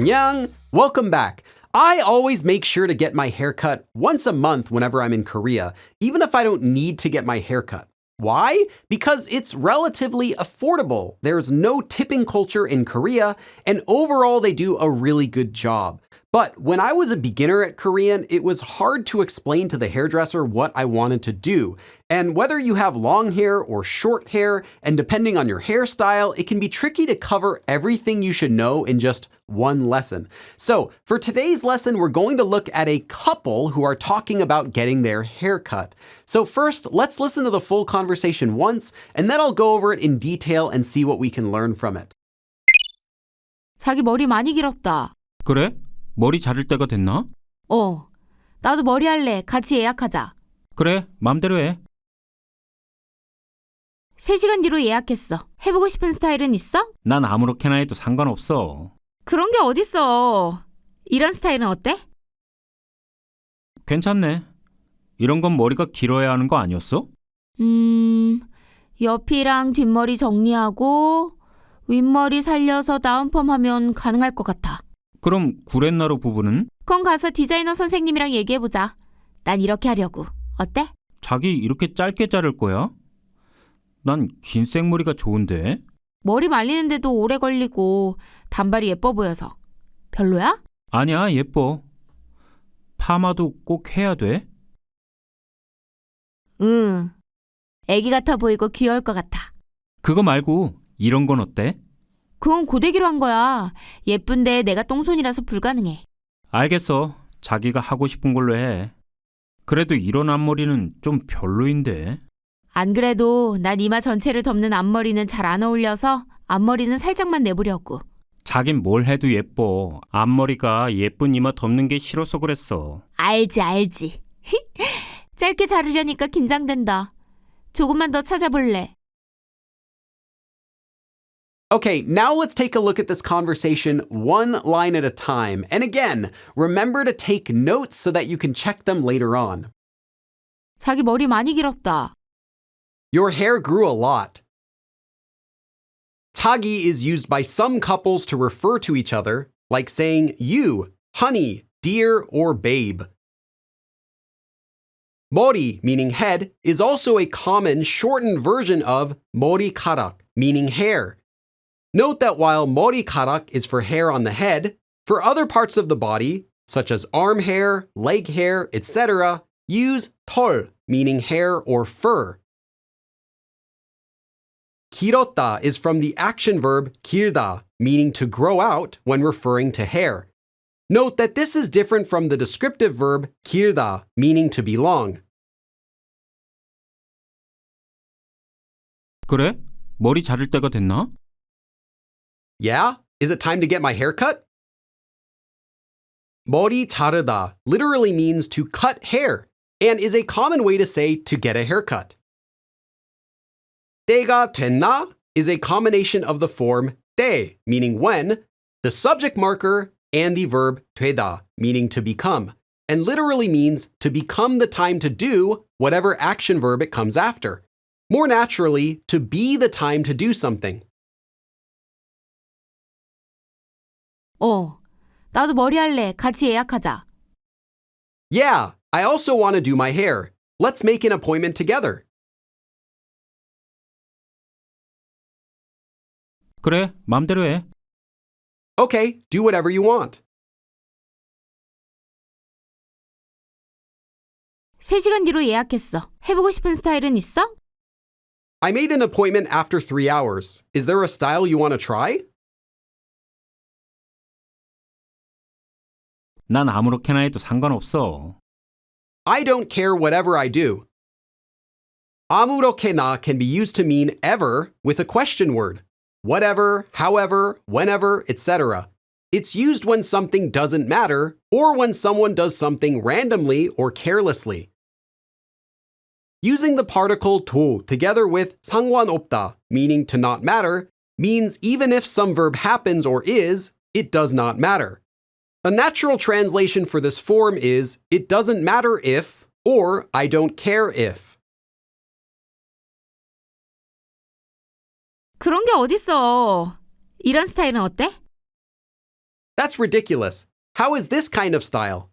Annyeong! Welcome back. I always make sure to get my hair cut once a month whenever I'm in Korea, even if I don't need to get my hair cut. Why? Because it's relatively affordable. There's no tipping culture in Korea, and overall they do a really good job. But when I was a beginner at Korean, it was hard to explain to the hairdresser what I wanted to do. And whether you have long hair or short hair, and depending on your hairstyle, it can be tricky to cover everything you should know in just one lesson. So for today's lesson, we're going to look at a couple who are talking about getting their hair cut. So first, let's listen to the full conversation once, and then I'll go over it in detail and see what we can learn from it. 자기 머리 많이 길었다. 그래? 머리 자를 때가 됐나? 나도 머리 할래. 같이 예약하자. 그래, 맘대로 해. 3시간 뒤로 예약했어. 해보고 싶은 스타일은 있어? 난 아무렇게나 해도 상관없어. 그런 게 어딨어. 이런 스타일은 어때? 괜찮네. 이런 건 머리가 길어야 하는 거 아니었어? 옆이랑 뒷머리 정리하고 윗머리 살려서 다운펌 하면 가능할 것 같아. 그럼 구렛나루 부분은? 그럼 가서 디자이너 선생님이랑 얘기해보자. 난 이렇게 하려고. 어때? 자기 이렇게 짧게 자를 거야? 난 긴 생머리가 좋은데. 머리 말리는데도 오래 걸리고 단발이 예뻐 보여서. 별로야? 아니야, 예뻐. 파마도 꼭 해야 돼? 응. 애기 같아 보이고 귀여울 것 같아. 그거 말고 이런 건 어때? 그건 고데기로 한 거야. 예쁜데 내가 똥손이라서 불가능해. 알겠어. 자기가 하고 싶은 걸로 해. 그래도 이런 앞머리는 좀 별로인데. 안 그래도 난 이마 전체를 덮는 앞머리는 잘 안 어울려서 앞머리는 살짝만 내보려고. 자긴 뭘 해도 예뻐. 앞머리가 예쁜 이마 덮는 게 싫어서 그랬어. 알지. 짧게 자르려니까 긴장된다. 조금만 더 찾아볼래. Okay, now let's take a look at this conversation one line at a time. And again, remember to take notes so that you can check them later on. 자기 머리 많이 길었다. Your hair grew a lot. 자기 is used by some couples to refer to each other, like saying you, honey, dear, or babe. 머리, meaning head, is also a common shortened version of 머리카락, meaning hair. Note that while 머리카락 is for hair on the head, for other parts of the body, such as arm hair, leg hair, etc., use 털, meaning hair or fur. 길었다 is from the action verb 길다, meaning to grow out when referring to hair. Note that this is different from the descriptive verb 길다, meaning to be long. 그래? 머리 자를 때가 됐나? Yeah? Is it time to get my hair cut? 머리 자르다 literally means to cut hair and is a common way to say to get a haircut. 때가 됐나 is a combination of the form 때, meaning when, the subject marker, and the verb 되다, meaning to become, and literally means to become the time to do whatever action verb it comes after. More naturally, to be the time to do something. 나도 머리 할래. 같이 예약하자. Yeah, I also want to do my hair. Let's make an appointment together. 그래, 맘대로 해. Okay, do whatever you want. 3시간 뒤로 예약했어. 해보고 싶은 스타일은 있어? I made an appointment after 3 hours. Is there a style you want to try? 난 아무렇게나 해도 상관없어. I don't care whatever I do. 아무렇게나 can be used to mean ever with a question word. Whatever, however, whenever, etc. It's used when something doesn't matter or when someone does something randomly or carelessly. Using the particle 도 together with 상관없다, meaning to not matter, means even if some verb happens or is, it does not matter. A natural translation for this form is it doesn't matter if or I don't care if. 그런 게 어딨어. 이런 스타일은 어때? That's ridiculous. How is this kind of style?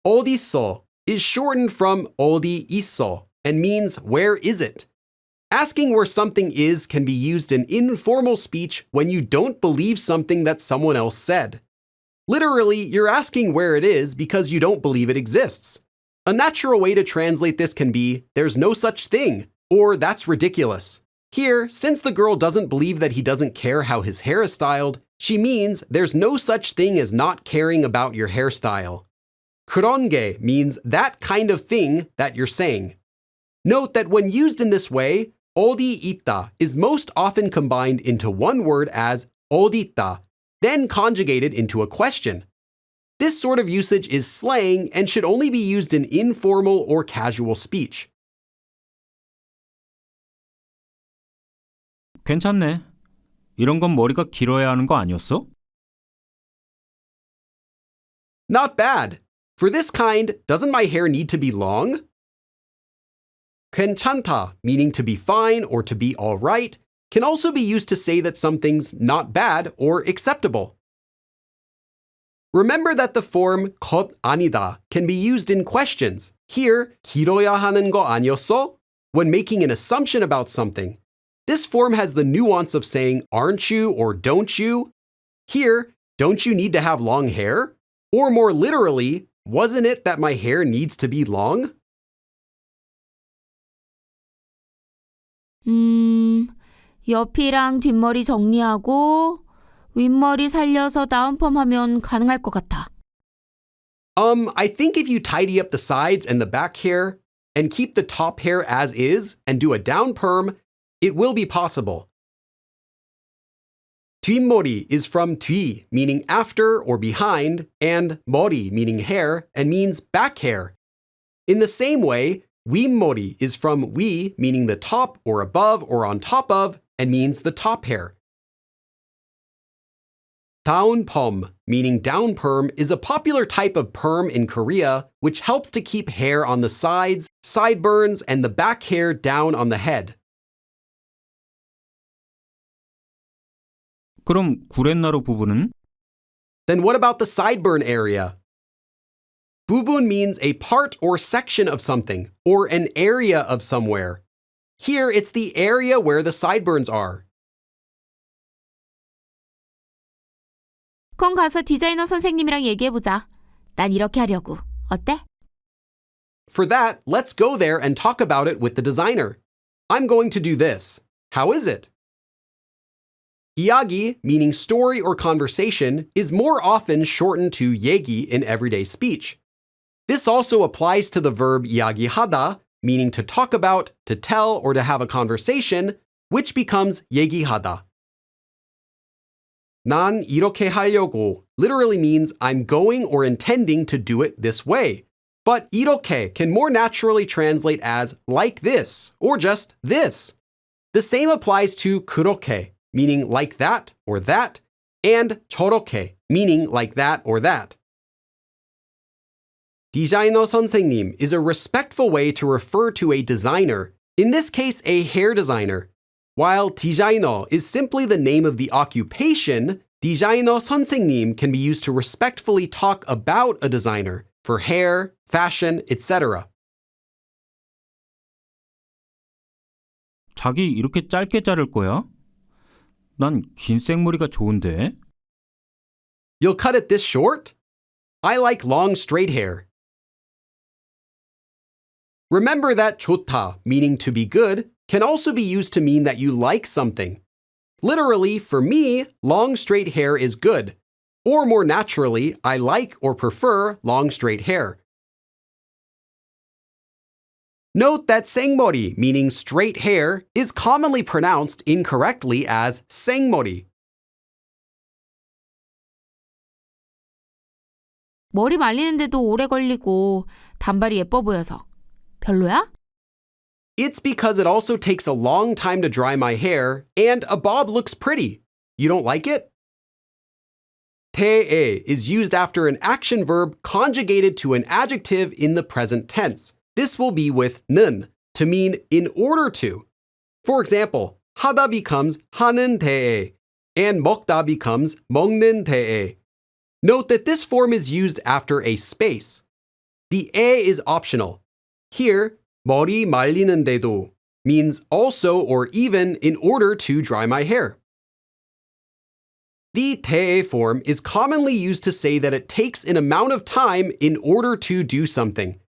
어디서 is shortened from 어디 있어 and means where is it? Asking where something is can be used in informal speech when you don't believe something that someone else said. Literally, you're asking where it is because you don't believe it exists. A natural way to translate this can be, there's no such thing, or that's ridiculous. Here, since the girl doesn't believe that he doesn't care how his hair is styled, she means there's no such thing as not caring about your hairstyle. 그런 게 means that kind of thing that you're saying. Note that when used in this way, 어디 있다 is most often combined into one word as 어디 있다, then conjugated into a question. This sort of usage is slang and should only be used in informal or casual speech. 괜찮네. 이런 건 머리가 길어야 하는 거 아니었어? Not bad. For this kind, doesn't my hair need to be long? 괜찮다, meaning to be fine or to be all right, can also be used to say that something's not bad or acceptable. Remember that the form 것 아니다 can be used in questions. Here, 길어야 하는 거 아니었어? When making an assumption about something. This form has the nuance of saying aren't you or don't you? Here, don't you need to have long hair? Or more literally, wasn't it that my hair needs to be long? 옆이랑 뒷머리 정리하고 윗머리 살려서 다운펌 하면 가능할 것 같아. I think if you tidy up the sides and the back hair and keep the top hair as is and do a down perm, it will be possible. 뒷머리 is from 뒤, meaning after or behind, and 머리, meaning hair, and means back hair. In the same way, 윗머리 is from 위, meaning the top or above or on top of, and means the top hair. 다운펌, meaning down perm, is a popular type of perm in Korea which helps to keep hair on the sides, sideburns, and the back hair down on the head. 그럼 구렛나루 부분은? Then what about the sideburn area? 부분 means a part or section of something, or an area of somewhere. Here, it's the area where the sideburns are. 그럼 가서 디자이너 선생님이랑 얘기해보자. 난 이렇게 하려고. 어때? For that, let's go there and talk about it with the designer. I'm going to do this. How is it? 이야기, meaning story or conversation, is more often shortened to 얘기 in everyday speech. This also applies to the verb 이야기하다, meaning to talk about, to tell, or to have a conversation, which becomes 얘기하다. 난 이렇게 하려고 literally means I'm going or intending to do it this way. But 이렇게 can more naturally translate as like this or just this. The same applies to 그렇게, meaning like that or that, and 저렇게, meaning like that or that. 디자이너 선생님 is a respectful way to refer to a designer, in this case a hair designer. While 디자이너 is simply the name of the occupation, 디자이너 선생님 can be used to respectfully talk about a designer for hair, fashion, etc. 자기 이렇게 짧게 자를 거야? 난 긴 생머리가 좋은데. You'll cut it this short? I like long straight hair. Remember that 좋다, meaning to be good, can also be used to mean that you like something. Literally, for me, long straight hair is good. Or more naturally, I like or prefer long straight hair. Note that 생머리, meaning straight hair, is commonly pronounced incorrectly as 생머리. 머리 말리는데도 오래 걸리고 단발이 예뻐 보여서. 별로야? It's because it also takes a long time to dry my hair, and a bob looks pretty. You don't like it? 대해 is used after an action verb conjugated to an adjective in the present tense. This will be with 는, to mean in order to. For example, 하다 becomes 하는 대해. and 먹다 becomes 먹는 데. Note that this form is used after a space. The 에 is optional. Here, 머리 말리는데도 means also or even in order to dry my hair. The 대 form is commonly used to say that it takes an amount of time in order to do something.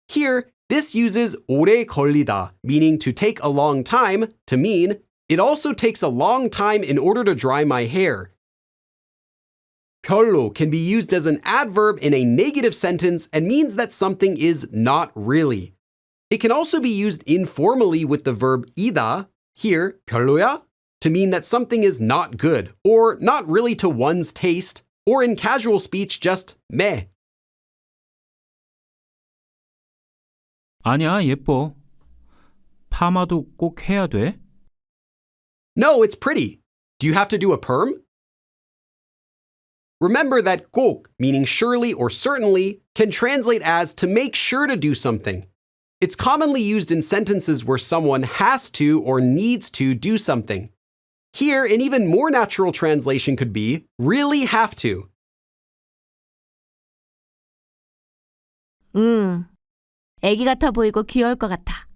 Here, this uses 오래 걸리다, meaning to take a long time, to mean it also takes a long time in order to dry my hair. 별로 can be used as an adverb in a negative sentence and means that something is not really. It can also be used informally with the verb 이다, here, 별로야, to mean that something is not good or not really to one's taste, or in casual speech just meh. 아니야, 예뻐. 파마도 꼭 해야 돼? No, it's pretty. Do you have to do a perm? Remember that 꼭, meaning surely or certainly, can translate as to make sure to do something. It's commonly used in sentences where someone has to or needs to do something. Here, an even more natural translation could be really have to. 애기 같아 보이고 귀여울 것 같아.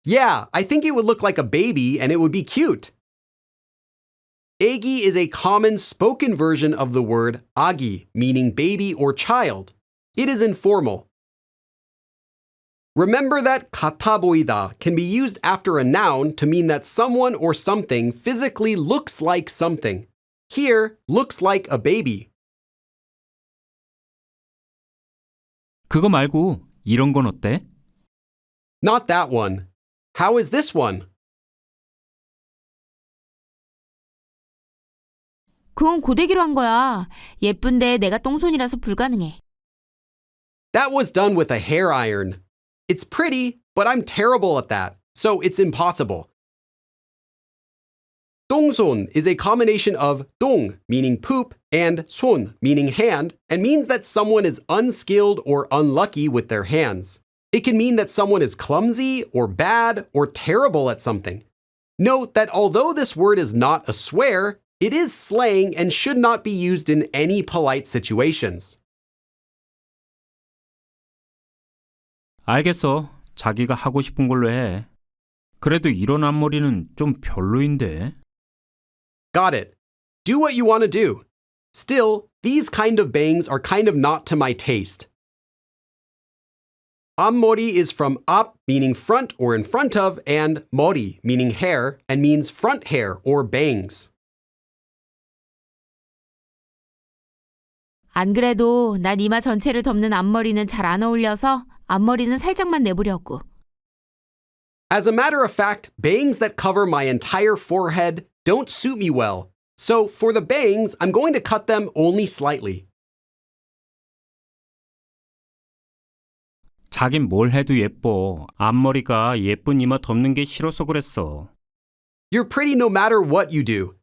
Yeah, I think it would look like a baby and it would be cute. 애기 is a common spoken version of the word 아기, meaning baby or child. It is informal. Remember that 같아 보이다 can be used after a noun to mean that someone or something physically looks like something. Here, looks like a baby. 그거 말고 이런 건 어때? Not that one. How is this one? 그건 고데기로 한 거야. 예쁜데 내가 똥손이라서 불가능해. That was done with a hair iron. It's pretty, but I'm terrible at that, so it's impossible. 똥손 is a combination of 똥, meaning poop, and 손, meaning hand, and means that someone is unskilled or unlucky with their hands. It can mean that someone is clumsy or bad or terrible at something. Note that although this word is not a swear, it is slang and should not be used in any polite situations. 알겠어. 자기가 하고 싶은 걸로 해. 그래도 이런 앞머리는 좀 별로인데. Got it. Do what you want to do. Still, these kind of bangs are kind of not to my taste. 앞머리 is from 앞, meaning front or in front of, and 머리, meaning hair, and means front hair or bangs. 안 그래도 난 이마 전체를 덮는 앞머리는 잘 안 어울려서 앞머리는 살짝만 내보려고. As a matter of fact, bangs that cover my entire forehead don't suit me well. So for the bangs, I'm going to cut them only slightly. 자긴 뭘 해도 예뻐. 앞머리가 예쁜 이마 덮는 게 싫어서 그랬어. You're pretty no matter what you do.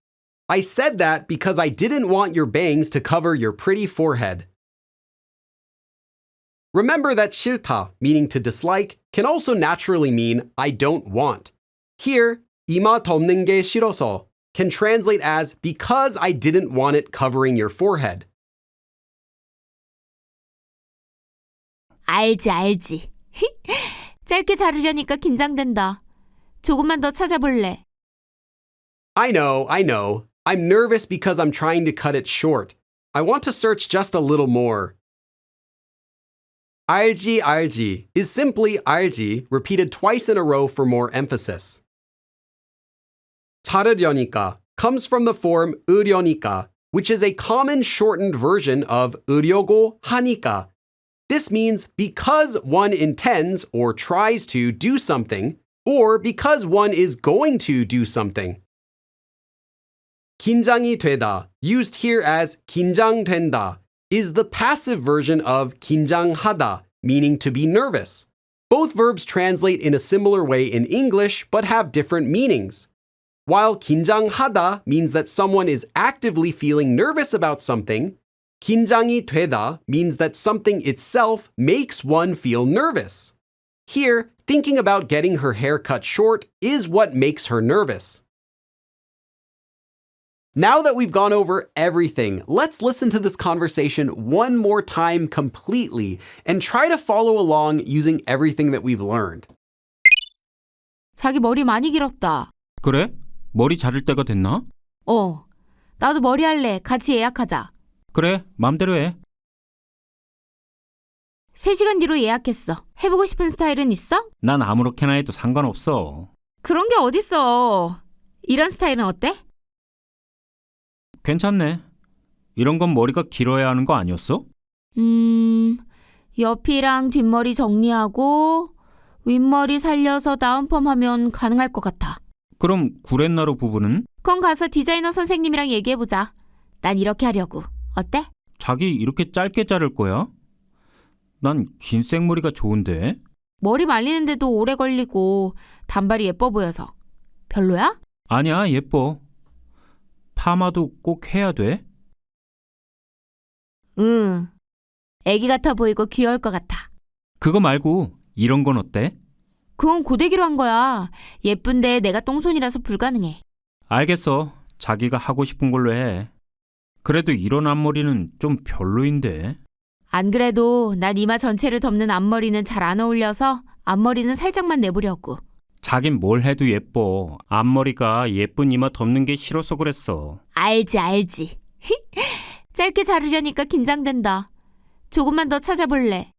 I said that because I didn't want your bangs to cover your pretty forehead. Remember that 싫다, meaning to dislike, can also naturally mean I don't want. Here, 이마 덮는 게 싫어서 can translate as because I didn't want it covering your forehead. 알지. 짧게 자르려니까 긴장된다. 조금만 더 찾아볼래. I know. I'm nervous because I'm trying to cut it short. I want to search just a little more. 알지 is simply 알지 repeated twice in a row for more emphasis. 자르려니까 comes from the form 으려니까, which is a common shortened version of 으려고 하니까. This means because one intends or tries to do something, or because one is going to do something. 긴장이 되다, used here as 긴장된다, is the passive version of 긴장하다, meaning to be nervous. Both verbs translate in a similar way in English but have different meanings. While 긴장하다 means that someone is actively feeling nervous about something, 긴장이 되다 means that something itself makes one feel nervous. Here, thinking about getting her hair cut short is what makes her nervous. Now that we've gone over everything, let's listen to this conversation one more time completely and try to follow along using everything that we've learned. 자기 머리 많이 길었다. 그래? 머리 자를 때가 됐나? 나도 머리 할래. 같이 예약하자. 그래, 맘대로 해. 3시간 뒤로 예약했어. 해보고 싶은 스타일은 있어? 난 아무렇게나 해도 상관없어. 그런 게 어딨어. 이런 스타일은 어때? 괜찮네. 이런 건 머리가 길어야 하는 거 아니었어? 옆이랑 뒷머리 정리하고 윗머리 살려서 다운펌 하면 가능할 것 같아. 그럼 구렛나루 부분은? 그건 가서 디자이너 선생님이랑 얘기해보자. 난 이렇게 하려고. 어때? 자기 이렇게 짧게 자를 거야? 난 긴 생머리가 좋은데. 머리 말리는데도 오래 걸리고 단발이 예뻐 보여서. 별로야? 아니야, 예뻐. 파마도 꼭 해야 돼? 응. 애기 같아 보이고 귀여울 것 같아. 그거 말고 이런 건 어때? 그건 고데기로 한 거야. 예쁜데 내가 똥손이라서 불가능해. 알겠어. 자기가 하고 싶은 걸로 해. 그래도 이런 앞머리는 좀 별로인데. 안 그래도 난 이마 전체를 덮는 앞머리는 잘 안 어울려서 앞머리는 살짝만 내보려고. 자긴 뭘 해도 예뻐. 앞머리가 예쁜 이마 덮는 게 싫어서 그랬어. 알지. 짧게 자르려니까 긴장된다. 조금만 더 찾아볼래.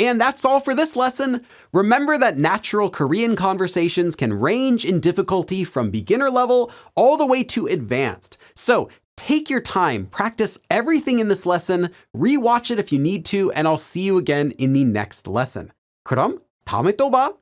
And that's all for this lesson. Remember that natural Korean conversations can range in difficulty from beginner level all the way to advanced. So take your time, practice everything in this lesson, rewatch it if you need to, and I'll see you again in the next lesson. 그럼 다음에 또 봐.